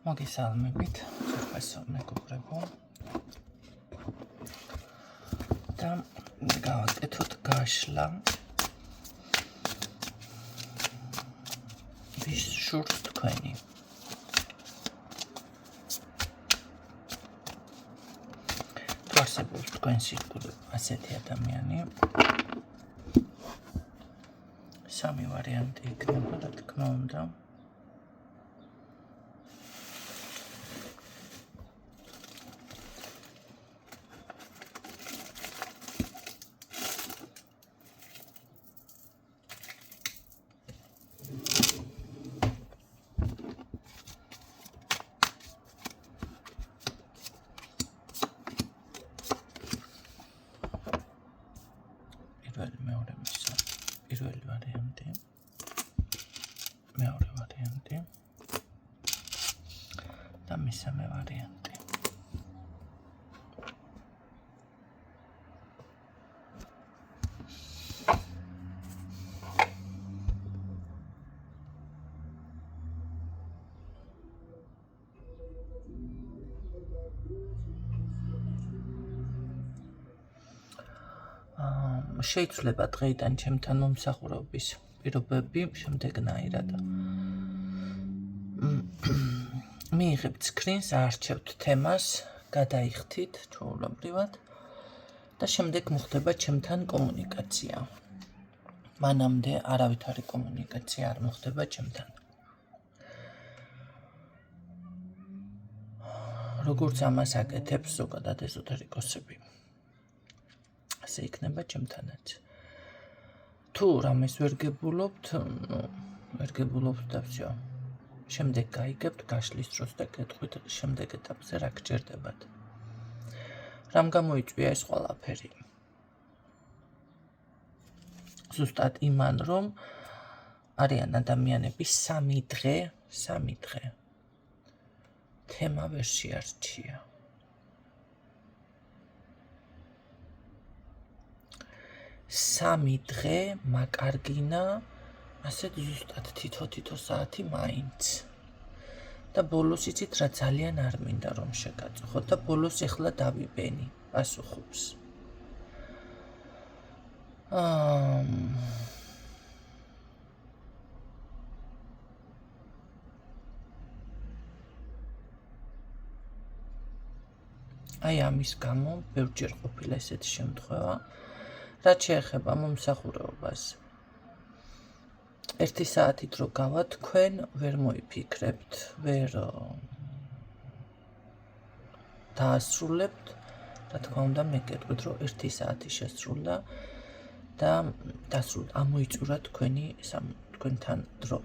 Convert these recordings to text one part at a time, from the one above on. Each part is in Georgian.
მოგესალმებით, სურფასო მეგობრებო. და გავაკეთოთ გაშლა. ვის შურს თქვენი? თუ არსებობს თქვენ სიკვდილით ასეთი ადამიანი, სამი ვარიანტი იქნება, რა თქმა უნდა. პირველი ვარიანტი, მეორე ვარიანტი და მესამე ვარიანტი. შეიძლება დღეიდან ჩემთან მომსახურების პირობები შემდეგნაირად. მიიღებთ სკრინს, აარჩევთ თემას, გადაიხდით ჩვეულებრივად და შემდეგ მოხდება ჩემთან კომუნიკაცია. მანამდე არავითარი კომუნიკაცია არ მოხდება ჩემთან. როგორც ამას აკეთებს ზოგადად ეზოთერიკოსები. ასე იქნება ჩემთანაც. თუ რამეს ვერ გებულობთ და всё. შემდეგ გაიგებთ გაშლის დროს და გეტყვით შემდეგ ეტაპზე რა გჭირდებათ. რამ გამოიწვია ეს ყველაფერი? ზუსტად იმან, რომ არიან ადამიანები 3 დღე თემა ვერ შეარჩია. სამი დღე მაკარგინა, ასეთ ზუსტად თითო საათი მაინც. და ბოლოს იცით რა ძალიან არ მინდა რომ შეგაწუხოთ და ბოლოს ეხლა დავიბენი პასუხობს. აი ამის გამო ბევრჯერ ყოფილა ესეთი შემთხვევა. რაც შეეხება მომსახურებას. 1 საათით რო გავა თქვენ, ვერ მოიფიქრებთ, ვერ დაასრულებთ, რა თქმა უნდა მე გეტყვით, რომ 1 საათი შესრულდა და დასრულდა, ამოიწურა თქვენთან დრო.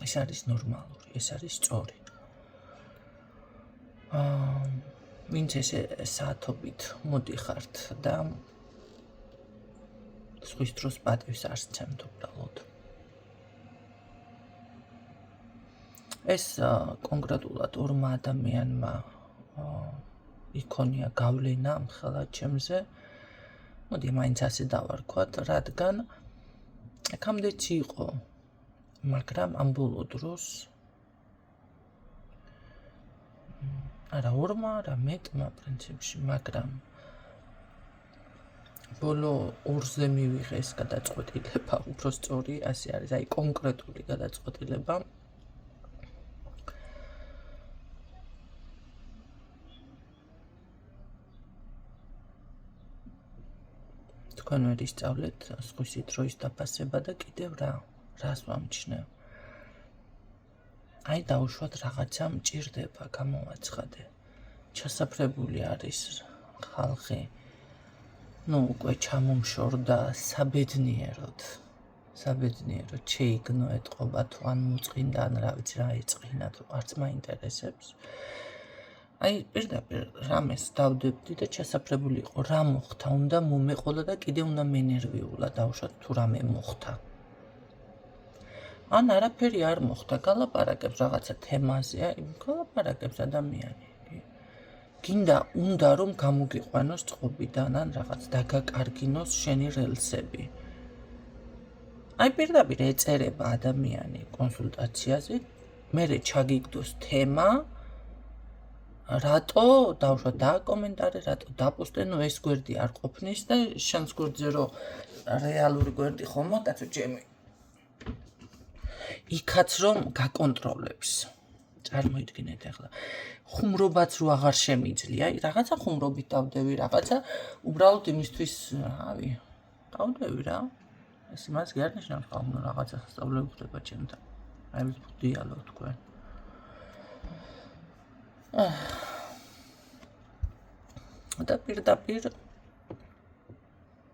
ეს არის ნორმალური, ეს არის სწორი. ვინც ესე საათობით მოდიხართ და სხვის დროს პატივს არ სცემთ უბრალოდ. ეს კონკრეტულად ორმა ადამიანმა იქონია გავლენა ამ ხელაჩემზე. მოდი მაინც ასე დავარქვათ, რადგან აქამდეც იყო, მაგრამ ამ ბოლო დროს არა ორმა, არა მეტმა პრინციპში, მაგრამ ბოლო 2-ზე მივიღეს გადაწყვეტილება, უფრო სწორი, ასე არის, აი კონკრეტული გადაწყვეტილება. თქვენ ვერ ისწავლეთ სხვისი დროის დაფასება და კიდევ რას ვამჩნევ. აი დაუშვათ რაღაცა მჭირდება, გამოვაცხადე. ჩასაფრებული არის ხალხი. უკვე ჩამომშორდა საბედნიეროდ შეიგნო ეთყობა თუ ან მოწყინდა ან რა ვიცი რა ეწყინათ, არც მაინტერესებს. აი პირდაპირ რამეს დავდებდი და ჩასაფრებული იყო, რა მოხდა, უნდა მომეყოლა და კიდე უნდა მენერვიულა დავუშვათ თუ რამე მოხდა. ან არაფერი არ მოხდა, გალაპარაკებს რაღაცა თემაზე, გალაპარაკებს ადამიანი. გინდა უნდა რომ გამოგიყვანოს წყობიდან ან რაღაც დაგაკარგინოს შენი რელსები. აი პირდაპირ ეწერება ადამიანი კონსულტაციაზე, მერე ჩაგიგდოს თემა, რატო დავუშვათ დააკომენტარე, რატო დაპოსტე, ნუ ეს გვერდი არ ყოფნის და შენს გვერდზე რო რეალური გვერდი ხომ კაცო ჩემი. იქაც რომ გაკონტროლებს. წარმოიდგინეთ ახლა. ხუმრობაც რო აღარ შემიძლია, აი რაღაცა ხუმრობით დავდევი, რაღაცა უბრალოდ იმისთვის, რავი, დავდევი რა. ეს იმას გიარნიშნავს ხომ რაღაცა სასწავლებელი ხდება ჩემთან. აი ეს დიალოგ თქვენ. და პირდაპირ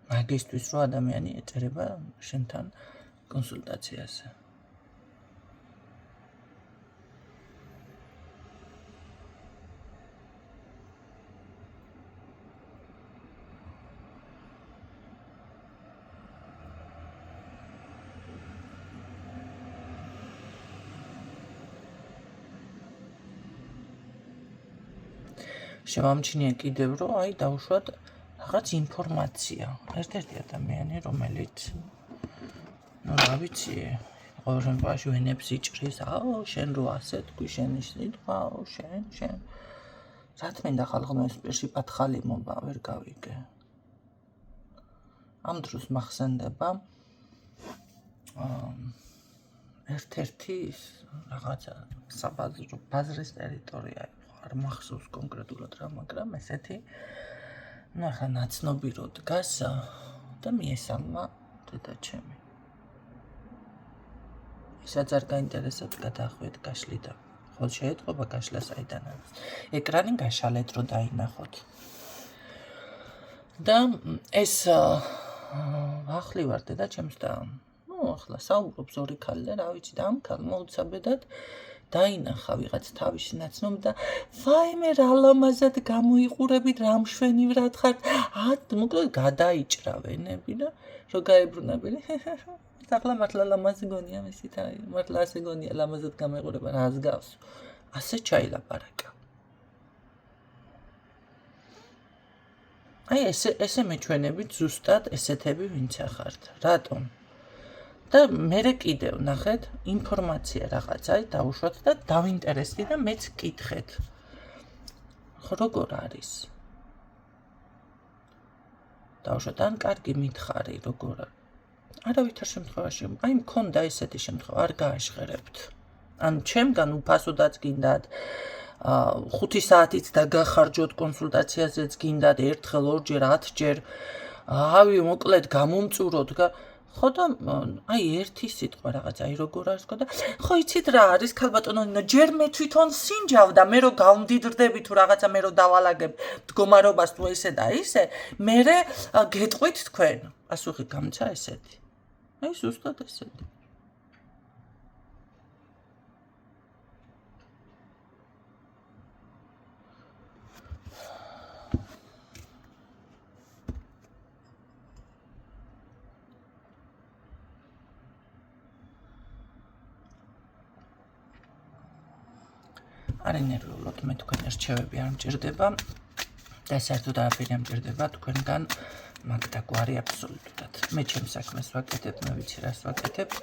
მაგისტვის რო ადამიანი ეწერება შენთან კონსულტაციაზე. შევამჩნიე კიდევ რომ აი დავუშვათ რაღაც ინფორმაცია. ერთ-ერთი ადამიანი რომელიც ნუ რა ვიცი ყოველ შემთხვევაში ვენებს იჭრის, აო შენ რო ასე თქვი შენი სიტყვა, აო შენ რა თქმა ხალხმა ეს პირში პათხალი მომბა ვერ გავიგე. ამ დროს მახსენდება ერთ-ერთი რაღაცა საბაზრო ბაზრის ტერიტორია არ მახსოვს კონკრეტულად რა, მაგრამ ესეთი ნუ ახლა ნაცნობი რო დგას და მიესალმა დედაჩემი. ისაც არ გაინტერესებს გადაახვიეთ გაშლი და ხოლ შეეთყობა გაშლა საიდან არის. ეკრანი გაშალეთ რო დაინახოთ. და ეს ახლი ვარ დედაჩემს და ნუ ახლა საუბრობს ორი ქალი და რა ვიცი და ამ ქალმა უცაბედად დაინახა ვიღაც თავისი ნაცნობი და ვაიმე რა ლამაზად გამოიყურებით, რა მშვენივრად ხართ. მოკლედ გადაიჭრა ვენები და რო გაებრუნებელი. ახლა მართლა ლამაზი გონია მისით აი, მართლა ასე გონია ლამაზად გამოიყურება, რას გავს. ასე ჩაილაპარაკა. აი ესე მეჩვენებით ზუსტად ესეთები ვინც ახართ. რატომ? და მერე კიდევ ნახეთ ინფორმაცია რაღაცა დავუშვათ და დავინტერესდი და მეც კითხეთ. როგორ არის? დავუშვათ ან კარგი მითხარი როგორ არის? არავითარ შემთხვევაში აი მქონდა ესეთი შემთხვევა არ გააშხერებთ. ან ჩემგან უფასოდაც გინდათ 5 საათით დაგახარჯოთ კონსულტაციაზეც გინდათ ერთხელ ორჯერ 10ჯერ ავი მოკლედ გამომწუროთ ხო და აი ერთი სიტყვა რაღაცა აი როგორ არის ხო და ხო იცით რა არის ქალბატონო ნინო ჯერ მე თვითონ სინჯავ და მე რო გავმდიდრდები თუ რაღაცა მე რო დავალაგებ მდგომარობას თუ ესე და ისე მე გეტყვით თქვენ პასუხი გამცა ესეთი აი ზუსტად ესეთი არენერვიულად მე თქვენ რჩევები არ მჭირდება და საერთოდ არაფერი არ მჭირდება თქვენგან მაგდაგვარი აბსოლუტურად მე ჩემს საქმეს ვაკეთებ მე ვიცი რას ვაკეთებ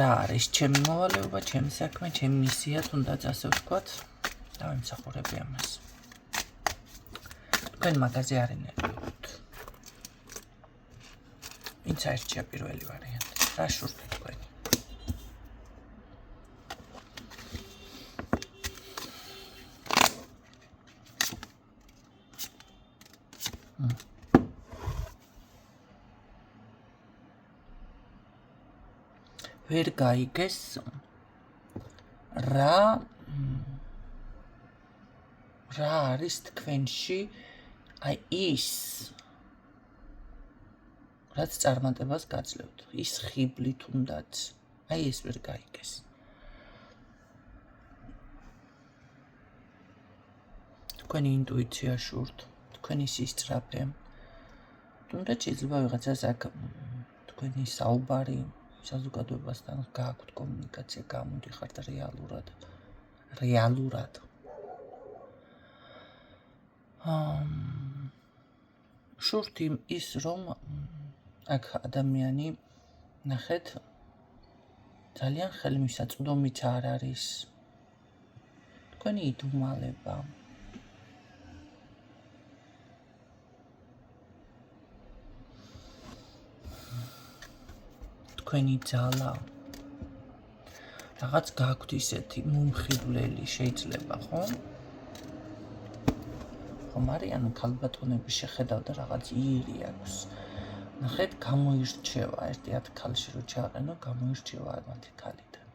რა არის ჩემი მოვალეობა ჩემი საქმე ჩემი მისია თუნდაც ასე ვთქვათ დავიმსახურები ამას თქვენ მაგაზე არენერვიულად ვინც აირჩია პირველი ვარიანტი რა შურთ თქვენი ვერ გაიგეს რა არის თქვენში აი ის რაც წარმატებას გაძლევთ ის ხიბლი თუნდაც აი ეს ვერ გაიგეს თქვენი ინტუიცია შურთ თქვენი სისწრაფე თუნდაც შეიძლება ვიღაცას აქ თქვენი საუბარი საზოგადოებასთან გააქვთ კომუნიკაცია გამოდიხართ რეალურად შურთ ის რომ აქ ადამიანი ნახეთ, ძალიან ხელმისაწვდომიც არ არის. თქვენი იდუმალება. თქვენი ძალა. რაღაც გაქვთ ისეთი მომხიბვლელი შეიძლება, ხო? ხომ არის, ანუ ქალბატონები შეხედავდა რაღაც ირი აქვს. ნახეთ, გამოირჩევა, ერთი 10 ქალში რო ჩააყენო, გამოირჩევა მათი ქალიდან.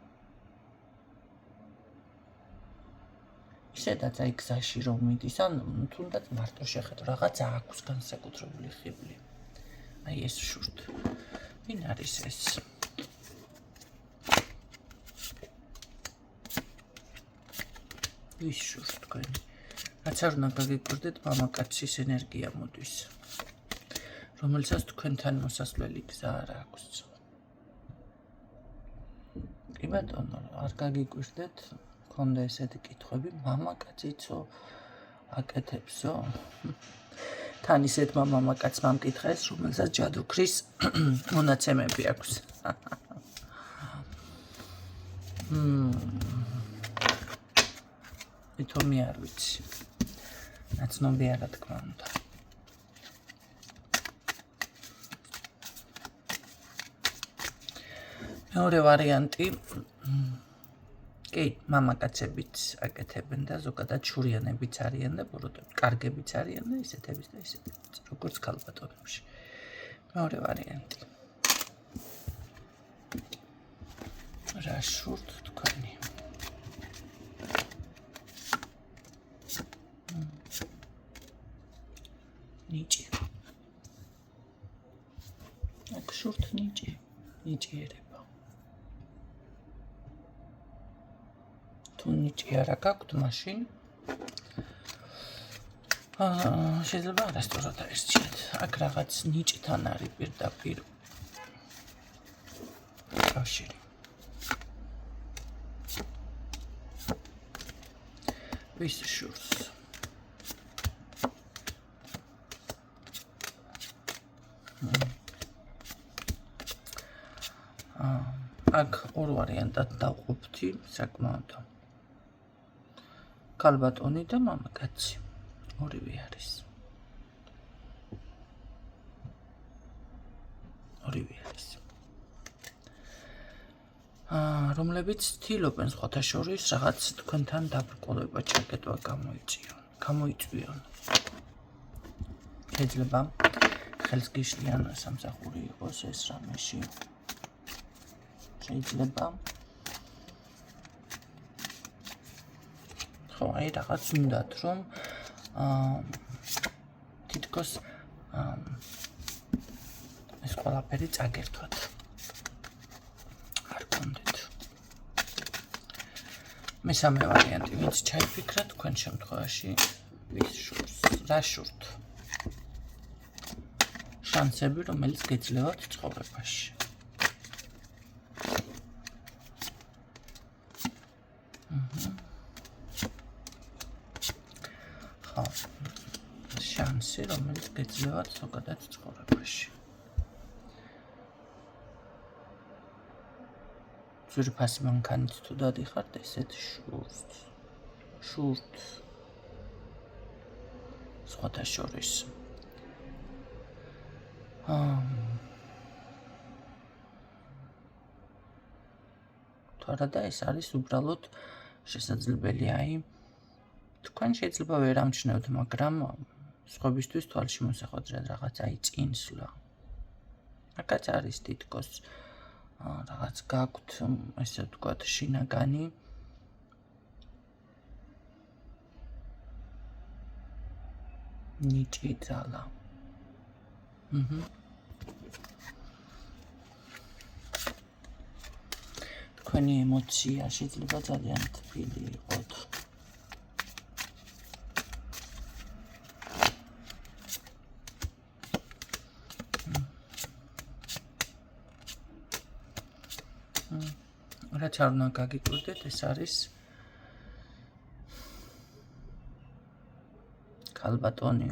ისედაც აი გზაში რომ მიდის, ან თუნდაც მარტო შეხედო, რაღაც აქვს განსაკუთრებული ხიბლი. აი ეს შურთ. ვინ არის ეს? ვის შურთ თქვენი? რაც არ უნდა გაგიკვირდეთ, მამაკაცის ენერგია მოდის, რომელსაც თქვენთან მოსასვლელი გზა არ აქვს. კი ბატონო, არ გაგიკვირდეთ, გქონდა ესეთი კითხვები, მამაკაციცო აკეთებსო? თან ისეთმა მამაკაცმა მკითხეს, რომელსაც ჯადოქრის მონაცემები აქვს. ითომი არ ვიცი. ნაცნობი არა თქმა უნდა. მეორე ვარიანტი, კი, მამაკაცებიც აკეთებენ და ზოგადად შურიანებიც არიან და კარგებიც არიან და ისეთების და ისეთების, როგორც ქალბატონებში. მეორე ვარიანტი. რა შურთ თქვენი? ნიჭი. აქ შურთ ნიჭი. ნიჭიერება. თუ ნიჭი არა გაქვთ, მაშინ შეიძლება არასწორად აერჩიეთ. აქ რაღაც ნიჭთან არის პირდაპირ კავშირი. ვის შურს? აქ ორ ვარიანტად დავყოფთი საკმაოდ. ქალბატონი და მამაკაცი. ორივე არის. ორივე არის. რომლებიც ცდილობენ სხვათა შორის რაღაც თქვენთან დაბრკოლება ჩაკეტვა გამოიწვიონ. შეიძლება ხელს გიშლიან სამსახური იყოს ეს რამეში. შეიძლება ხო, აი რაღაც უნდათ, რომ თითქოს ეს ყველაფერი წაგერთვათ. არ გქონდეთ. მესამე ვარიანტი, ვინც ჩაიფიქრა თქვენ შემთხვევაში, ვის შურს, რა შურთ? შანსები, რომელიც გეძლევათ ცხოვრებაში. შანსი, რომელიც გეძლევათ ზოგადად ცხოვრებაში. ძვირფასი მანქანით თუ დადიხართ, ესეთ შურთ. სხვათა შორის. თუ არა და ეს არის უბრალოდ შესაძლებელი, აი თქვენ შეიძლება ვერ ამჩნევთ, მაგრამ სხვებისთვის თვალში მოსახვედრად რაღაც აი წინსვლა. აქაც არის თითქოს რაღაც გაქვთ, ესე ვთქვათ, შინაგანი. ნიჭი ძალა. თქვენი ემოცია შეიძლება ძალიან თბილი იყოთ. რაც არ უნდა გაგიკვირდეთ, ეს არის ქალბატონი.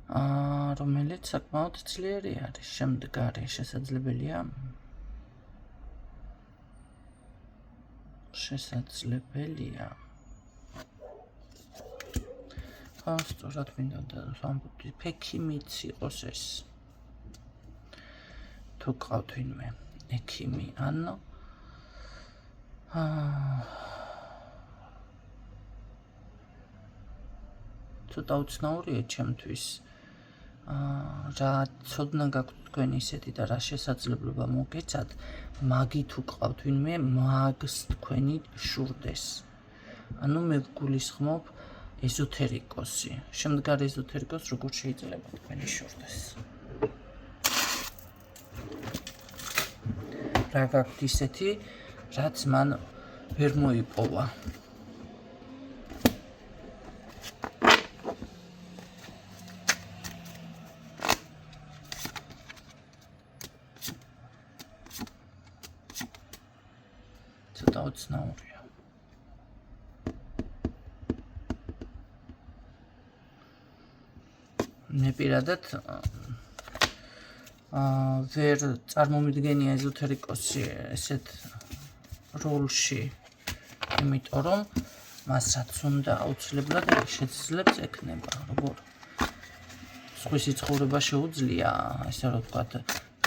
რომელიც საკმაოდ ძლიერი არის. შემდგარი შესაძლებელია? შესაძლებელია. სწორად მინდოდა ვამბობდი, ექიმიც იყოს ეს. თუ გყავთ ვინმე ექიმი, ანუ ცოტა უცნაურია ჩემთვის. რა ცოდნა გაქვთ თქვენ ისეთი და რა შესაძლებლობა მოგეცათ, მაგით უყავთ ვინმე, მაგს თქვენი შურდეს. ანუ მე ვგულისხმობ ეზოთერიკოსი. შემდგარ ეზოთერიკოსს როგორ შეიძლება თქვენი შურდეს. რა გაქვთ ისეთი, რაც მან ვერ მოიპოვა. ცოტა უცნაურია. მე პირადად ვერ წარმომიდგენია ეზოთერიკოსი ესეთ როლში, იმიტომ რომ მას რაც უნდა აუცილებლად შეძლებს ექნება, როგორ სხვისი ცხოვრება შეუძლია, ესე რომ ვთქვათ,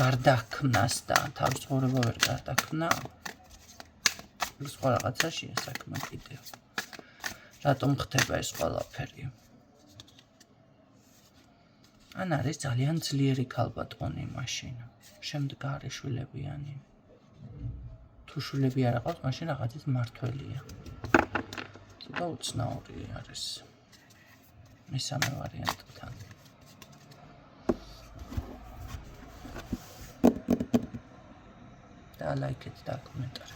გარდაქმნას და თავის ცხოვრება ვერ გარდაქმნა. სხვა რაღაცაშია საქმე კიდევ. რატომ ხდება ეს ყველაფერი? ან არის ძალიან ძლიერი ქალბატონი მაშინ, შემდგარი შვილებიანი. თუ შვილები არ აყავს, მაშინ რაღაცის მმართველია. ცოტა უცნაური არის მესამე ვარიანტთან. და ლაიქეთ და კომენტარით.